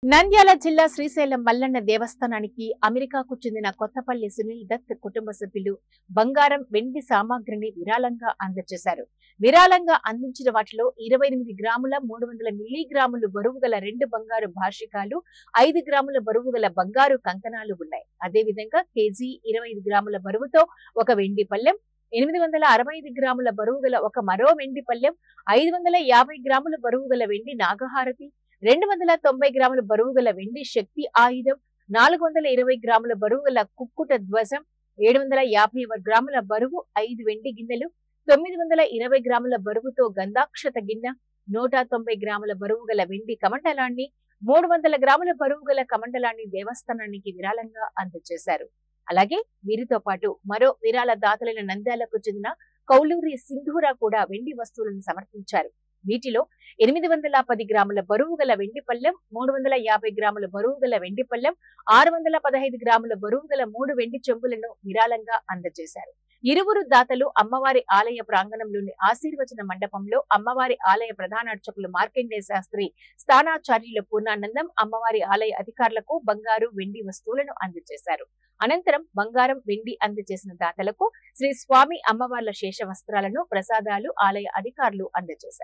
నంద్యాల జిల్లా శ్రీశైలం మల్లన్న దేవస్థానానికి అమెరికాకు చెందిన కొత్తపల్లి సునీల్ దత్ కుటుంబ సభ్యులు బంగారం, వెండి సామాగ్రిని విరాళంగా అందజేశారు. విరాళంగా అందించిన వాటిలో 28 గ్రాముల 300 మిల్లీగ్రాములు బరువు గల 2 బంగారు భాషికాలు, 5 గ్రాముల బరువు గల బంగారు కంకణాలు ఉన్నాయి. అదేవిధంగా కేజీ 25 గ్రాముల బరువుతో ఒక వెండి పళ్ళెం, 865 గ్రాముల బరువు గల ఒక మరో వెండి పళ్ళెం, 550 గ్రాముల బరువు గల వెండి నాగహారతి, 290 గ్రాముల బరువు గల వెండి శక్తి ఆయుధం, 420 గ్రాముల బరువు గల కుక్కుట ధ్వజం, 750 గ్రాముల బరువు 5 వెండి గిన్నెలు, 920 గ్రాముల బరువుతో గంధాక్షత గిన్నె, 190 గ్రాముల బరువు గల వెండి కమండలాన్ని, 300 గ్రాముల బరువు గల కమండలాన్ని దేవస్థానానికి విరాళంగా అందజేశారు. అలాగే వీరితో పాటు మరో విరాళ దాతలైన నంద్యాలకు చెందిన కౌలూరి సింధూరా కూడా వెండి వస్తువులను సమర్పించారు. వీటిలో 810 గ్రాముల బరువు గల వెండి పళ్ళెం, 350 గ్రాముల బరువు గల వెండి పళ్ళెం, 615 గ్రాముల బరువు గల 3 వెండి చెంబులను విరాళంగా అందజేశారు. ఇరువురు దాతలు అమ్మవారి ఆలయ ప్రాంగణంలోని ఆశీర్వచన మండపంలో అమ్మవారి ఆలయ ప్రధాన అర్చకులు మార్కండేయ శాస్త్రి, స్థానాచార్యుల పూర్ణానందం అమ్మవారి ఆలయ అధికారులకు బంగారు, వెండి వస్తువులను అందజేశారు. అనంతరం బంగారం, వెండి అందజేసిన దాతలకు శ్రీ స్వామి అమ్మవార్ల శేష వస్త్రాలను, ప్రసాదాలు ఆలయ అధికారులు అందజేశారు.